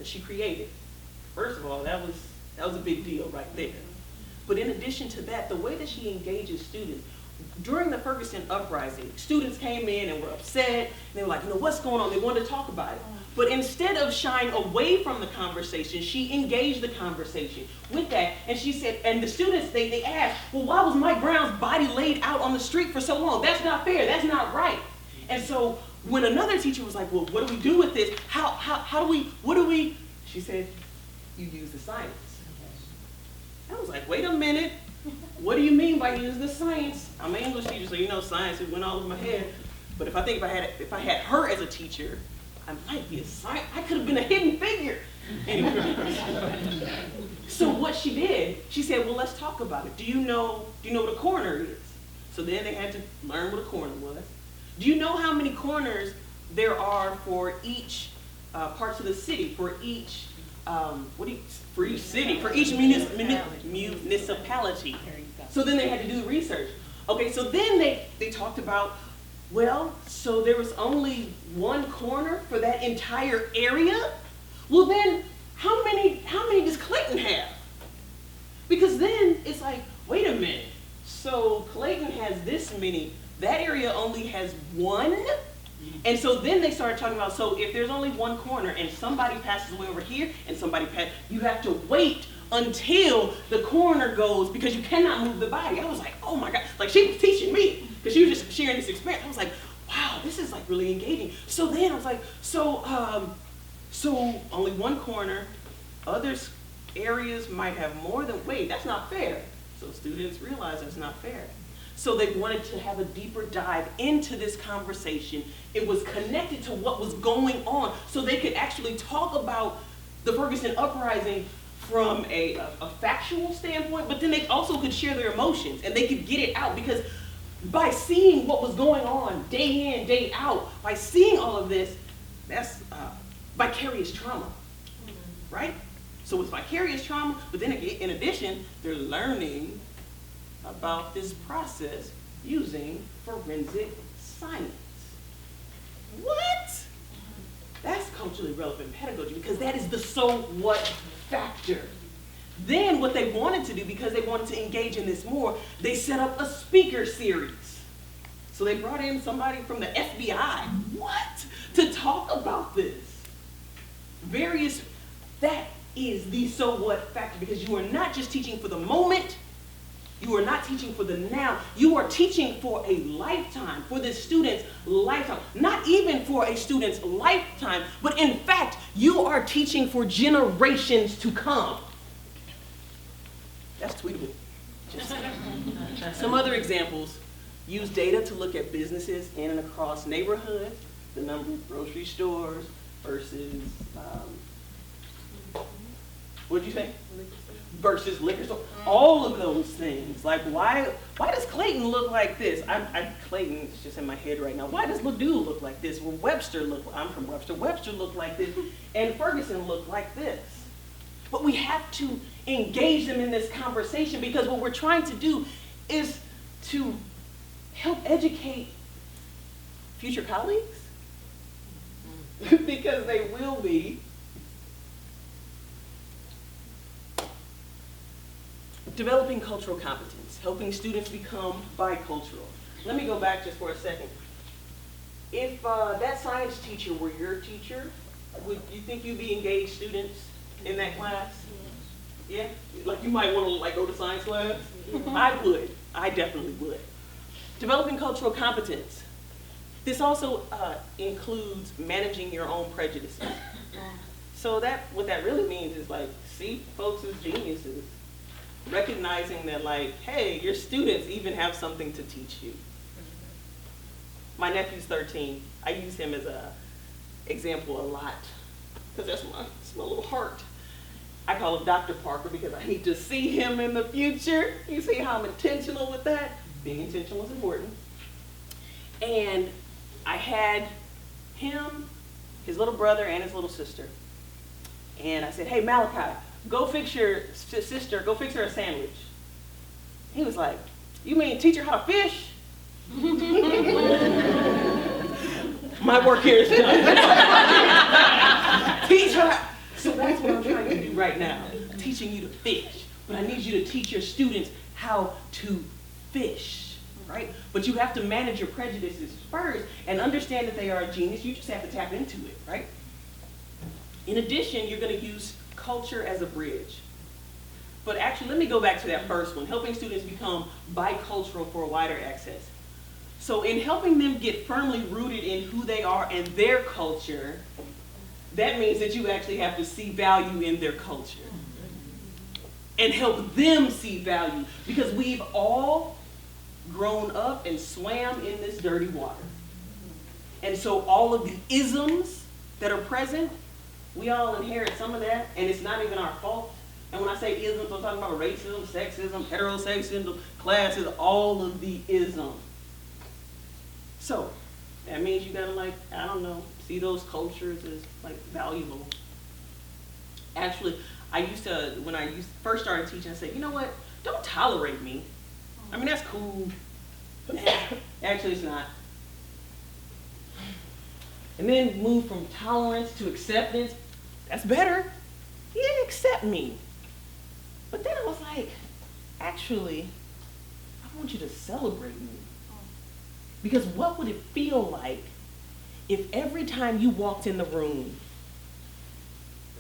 that she created. First of all, that was a big deal right there. But in addition to that, the way that she engages students, during the Ferguson uprising, students came in and were upset, and they were like, what's going on? They wanted to talk about it. But instead of shying away from the conversation, she engaged the conversation with that. And she said, and the students, they asked, well, why was Mike Brown's body laid out on the street for so long? That's not fair, that's not right. And so when another teacher was like, well, what do we do with this? What do we, she said, you use the science. I was like, wait a minute, what do you mean by use the science? I'm an English teacher, so science, it went all over my head. But if I had her as a teacher, I might be a science, I could have been a hidden figure. Anyway. So what she did, she said, well, let's talk about it. Do you know what a corner is? So then they had to learn what a corner was. Do you know how many corners there are for each parts of the city, for each city, for each municipality? So then they had to do the research. Okay, so then they talked about, well, so there was only one corner for that entire area? Well then, how many does Clayton have? Because then it's like, wait a minute, so Clayton has this many, that area only has one? And so then they started talking about, so if there's only one corner and somebody passes away over here and somebody passes, you have to wait until the corner goes because you cannot move the body. I was like, oh my God, like she was teaching me because she was just sharing this experience. I was like, wow, this is like really engaging. So then I was like, so only one corner, others areas might have more than, wait, that's not fair. So students realized that's not fair. So they wanted to have a deeper dive into this conversation. It was connected to what was going on so they could actually talk about the Ferguson uprising from a factual standpoint, but then they also could share their emotions and they could get it out because by seeing what was going on day in, day out, by seeing all of this, that's vicarious trauma, right? So it's vicarious trauma, but then in addition, they're learning about this process using forensic science. What? That's culturally relevant pedagogy because that is the so what factor. Then what they wanted to do, because they wanted to engage in this more, they set up a speaker series. So they brought in somebody from the FBI, what? To talk about this. That is the so what factor because you are not just teaching for the moment, you are not teaching for the now, you are teaching for a lifetime, for the student's lifetime. Not even for a student's lifetime, but in fact, you are teaching for generations to come. That's tweetable. Some other examples, use data to look at businesses in and across neighborhoods, the number of grocery stores versus, what did you say? Versus liquor store, all of those things. Like why does Clayton look like this? Clayton is just in my head right now. Why does Ladue look like this? Well, I'm from Webster. Webster looked like this, and Ferguson looked like this. But we have to engage them in this conversation because what we're trying to do is to help educate future colleagues because they will be. Developing cultural competence, helping students become bicultural. Let me go back just for a second. If that science teacher were your teacher, would you think you'd be engaged students in that class? Yeah? Like you might want to like go to science labs? I would. I definitely would. Developing cultural competence. This also includes managing your own prejudices. So what that really means is like, see folks as geniuses. Recognizing that like, hey, your students even have something to teach you. My nephew's 13. I use him as a example a lot because that's my little heart. I call him Dr. Parker because I need to see him in the future. You see how I'm intentional with that? Being intentional is important. And I had him, his little brother, and his little sister. And I said, hey, Malachi, go fix your sister, go fix her a sandwich. He was like, you mean teach her how to fish? My work here is done. Teach her. So now, teaching you to fish. But I need you to teach your students how to fish, right? But you have to manage your prejudices first and understand that they are a genius. You just have to tap into it, right? In addition, you're going to use culture as a bridge. But actually, let me go back to that first one, helping students become bicultural for wider access. So in helping them get firmly rooted in who they are and their culture, that means that you actually have to see value in their culture and help them see value, because we've all grown up and swam in this dirty water. And so all of the isms that are present, we all inherit some of that, and it's not even our fault. And when I say isms, I'm talking about racism, sexism, heterosexism, classism, all of the isms. So that means you gotta, like, I don't know, see those cultures as like valuable. Actually, I used to, when I first started teaching, I said, you know what, don't tolerate me. I mean, that's cool. Actually, it's not. And then move from tolerance to acceptance. That's better. He didn't accept me. But then I was like, actually, I want you to celebrate me. Because what would it feel like if every time you walked in the room,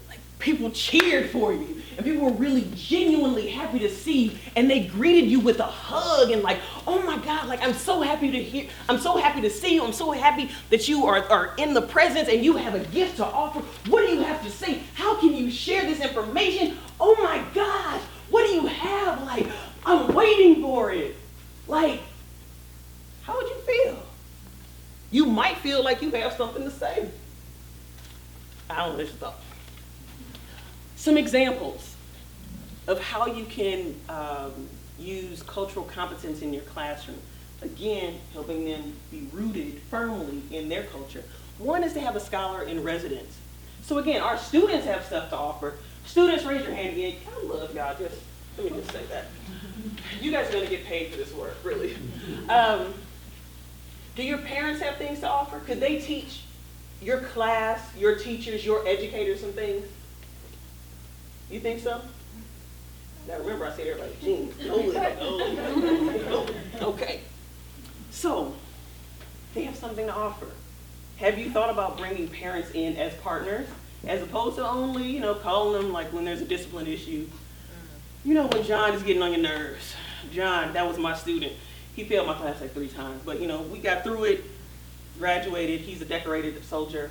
like, people cheered for you and people were really genuinely happy to see you, and they greeted you with a hug and like, oh my God, like, I'm so happy to hear, I'm so happy to see you, I'm so happy that you are in the presence and you have a gift to offer. What do you have to say? How can you share this information? Oh my gosh, what do you have? Like, I'm waiting for it. Like, how would you feel? You might feel like you have something to say. I don't know, just thought. Some examples of how you can use cultural competence in your classroom. Again, helping them be rooted firmly in their culture. One is to have a scholar in residence. So again, our students have stuff to offer. Students, raise your hand again. I love y'all, just, let me just say that. You guys are gonna get paid for this work, really. Do your parents have things to offer? Could they teach your class, your teachers, your educators some things? You think so? Now remember, I said everybody, genes. No. Okay. So, they have something to offer. Have you thought about bringing parents in as partners, as opposed to only, you know, calling them like when there's a discipline issue? You know, when John is getting on your nerves. John, that was my student. He failed my class like 3 times, but you know, we got through it, graduated, he's a decorated soldier.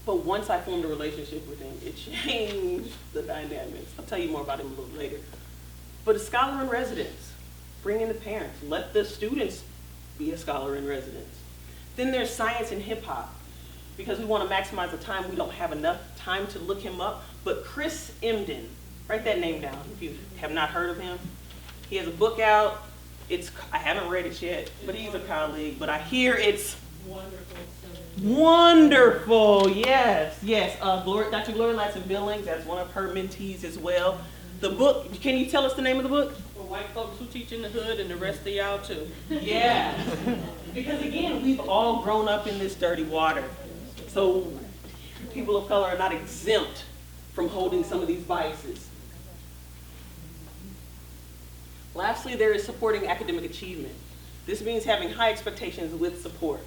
But once I formed a relationship with him, it changed the dynamics. I'll tell you more about him a little later. But a scholar in residence, bring in the parents, let the students be a scholar in residence. Then there's science and hip hop, because we want to maximize the time. We don't have enough time to look him up, but Chris Emden, write that name down if you have not heard of him. He has a book out. I haven't read it yet, but he's a colleague, but I hear it's wonderful. Yes. Dr. Gloria Ladson-Billings, that's one of her mentees as well. The book, can you tell us the name of the book? For white folks who teach in the hood and the rest of y'all too. Yeah, because again, we've all grown up in this dirty water. So people of color are not exempt from holding some of these biases. Lastly, there is supporting academic achievement. This means having high expectations with support.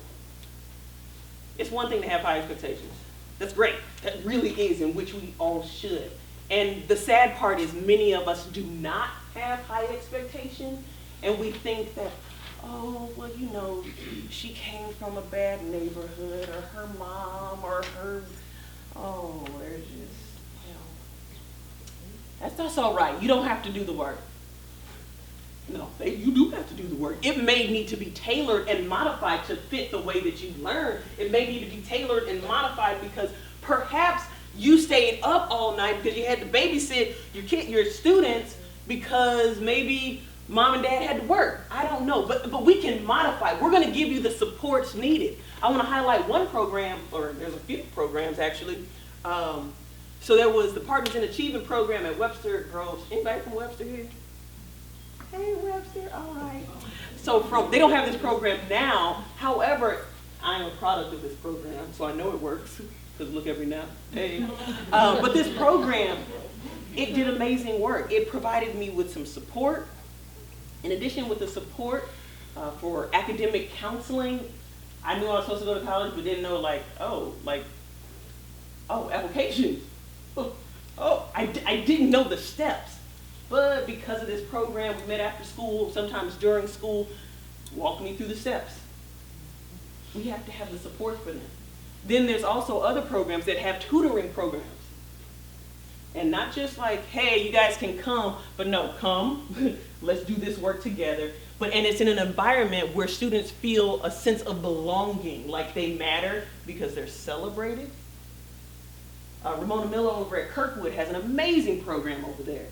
It's one thing to have high expectations. That's great. That really is, in which we all should. And the sad part is many of us do not have high expectations, and we think that, oh, well, you know, she came from a bad neighborhood, or her mom, or her, oh, there's just, you know, that's all right. You don't have to do the work. No, you do have to do the work. It may need to be tailored and modified to fit the way that you learn. It may need to be tailored and modified because perhaps you stayed up all night because you had to babysit your students because maybe mom and dad had to work. I don't know, but we can modify. We're going to give you the supports needed. I want to highlight one program, or there's a few programs actually. So there was the Partners in Achievement program at Webster Groves. Anybody from Webster here? Hey, Webster, all right. So they don't have this program now. However, I am a product of this program, so I know it works. because look every now. Hey. But this program, it did amazing work. It provided me with some support. In addition with the support for academic counseling, I knew I was supposed to go to college, but didn't know applications. I didn't know the steps. But because of this program, we met after school, sometimes during school, walked me through the steps. We have to have the support for them. Then there's also other programs that have tutoring programs. And not just like, hey, you guys can come, but no, come, let's do this work together. And it's in an environment where students feel a sense of belonging, like they matter because they're celebrated. Ramona Miller over at Kirkwood has an amazing program over there.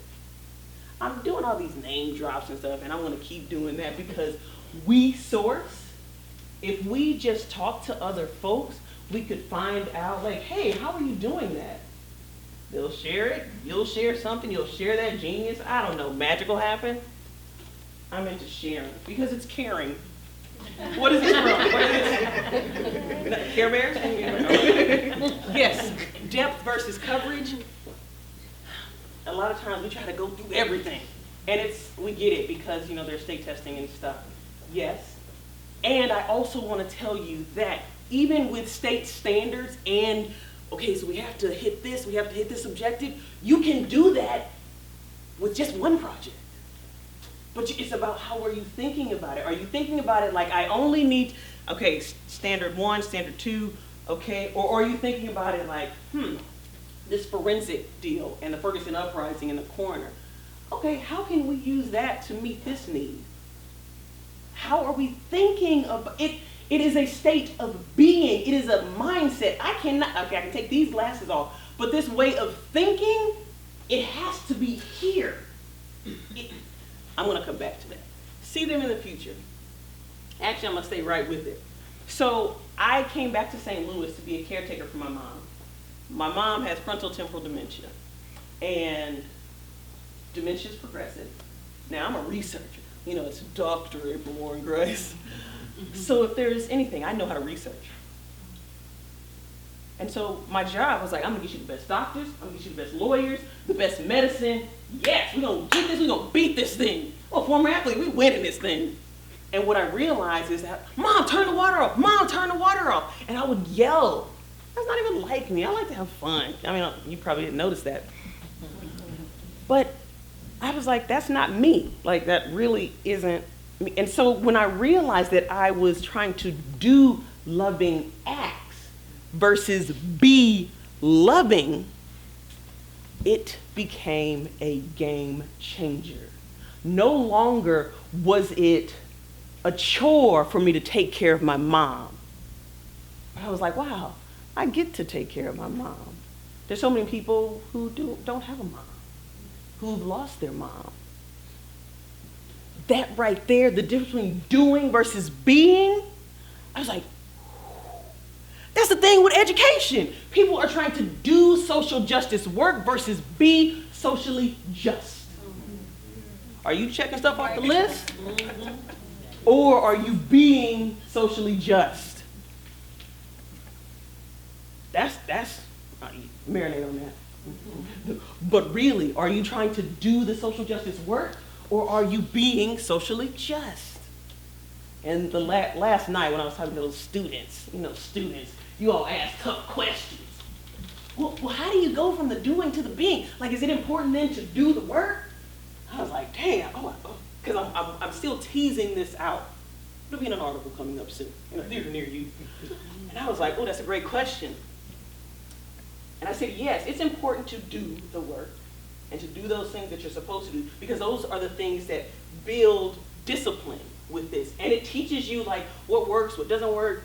I'm doing all these name drops and stuff, and I'm gonna keep doing that because we source. If we just talk to other folks, we could find out like, hey, how are you doing that? They'll share it, you'll share something, you'll share that genius, I don't know, magic will happen. I'm into sharing because it's caring. What is this from? What is this? Care Bears? Yes, depth versus coverage. A lot of times we try to go through everything. And we get it because, there's state testing and stuff. Yes. And I also want to tell you that even with state standards and, okay, so we have to hit this objective, you can do that with just one project. But it's about how are you thinking about it? Are you thinking about it like I only need, okay, standard 1, standard 2, okay? Or are you thinking about it like, this forensic deal and the Ferguson uprising in the coroner. Okay, how can we use that to meet this need? How are we thinking of it? It is a state of being. It is a mindset. I can take these glasses off, but this way of thinking, it has to be here. I'm gonna come back to that. See them in the future. Actually, I'm gonna stay right with it. So I came back to St. Louis to be a caretaker for my mom. My mom has frontal temporal dementia, and dementia is progressive. Now, I'm a researcher. It's a doctorate from Warren-Grice. So if there's anything, I know how to research. And so my job was like, I'm gonna get you the best doctors, I'm gonna get you the best lawyers, the best medicine. Yes, we're gonna get this, we're gonna beat this thing. Well, former athlete, we winning this thing. And what I realized is that, Mom, turn the water off, Mom, turn the water off. And I would yell. That's not even like me. I like to have fun. You probably didn't notice that. But I was like, that's not me. Like, that really isn't me. And so when I realized that I was trying to do loving acts versus be loving, it became a game changer. No longer was it a chore for me to take care of my mom. But I was like, wow, I get to take care of my mom. There's so many people who don't have a mom, who've lost their mom. That right there, the difference between doing versus being, I was like, that's the thing with education. People are trying to do social justice work versus be socially just. Are you checking stuff off the list? Or are you being socially just? That's marinate on that. But really, are you trying to do the social justice work, or are you being socially just? And the last night when I was talking to those students, you all ask tough questions. Well, how do you go from the doing to the being? Like, is it important then to do the work? I was like, damn, because I'm still teasing this out. There'll be an article coming up soon in a theater near you. And I was like, oh, that's a great question. And I said, yes, it's important to do the work and to do those things that you're supposed to do, because those are the things that build discipline with this. And it teaches you like what works, what doesn't work.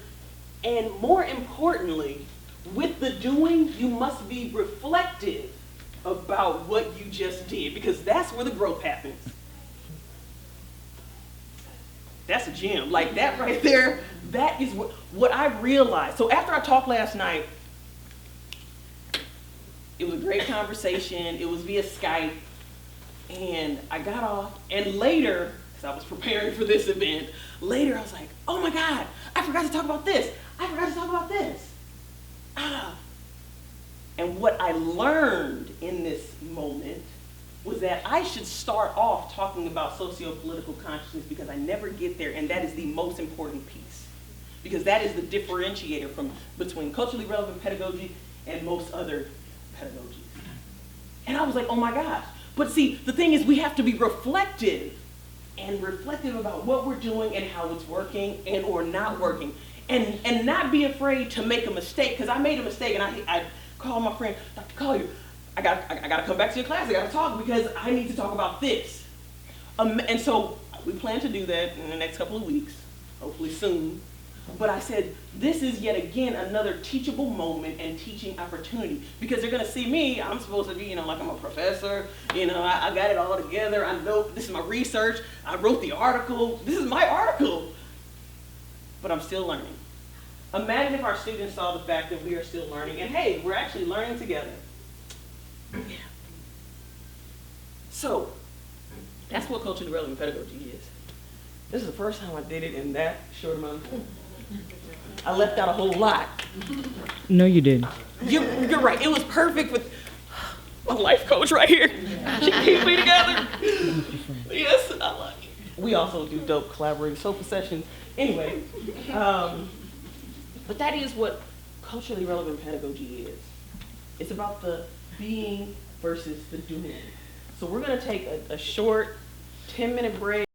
And more importantly, with the doing, you must be reflective about what you just did, because that's where the growth happens. That's a gem. Like that right there, that is what I realized. So after I talked last night, it was a great conversation. It was via Skype. And I got off. And later, because I was preparing for this event, later I was like, oh my God, I forgot to talk about this. I forgot to talk about this. And what I learned in this moment was that I should start off talking about socio-political consciousness because I never get there, and that is the most important piece. Because that is the differentiator between culturally relevant pedagogy and most other pedagogies. And I was like, oh my gosh. But see, the thing is we have to be reflective about what we're doing and how it's working and or not working. And not be afraid to make a mistake, because I made a mistake and I called my friend, Dr. Collier, I gotta come back to your class, I gotta talk because I need to talk about this. And so we plan to do that in the next couple of weeks, hopefully soon. But I said, this is yet again another teachable moment and teaching opportunity, because they're gonna see me, I'm supposed to be, like I'm a professor, I got it all together, I know this is my research, I wrote the article, this is my article, but I'm still learning. Imagine if our students saw the fact that we are still learning, and hey, we're actually learning together. Yeah. So, that's what culturally relevant pedagogy is. This is the first time I did it in that short amount of time. I left out a whole lot. No, you didn't. You're right. It was perfect with my life coach right here. She keeps me together. Yes, I like it. We also do dope collaborative sofa sessions. Anyway, but that is what culturally relevant pedagogy is. It's about the being versus the doing. So we're going to take a short 10-minute break.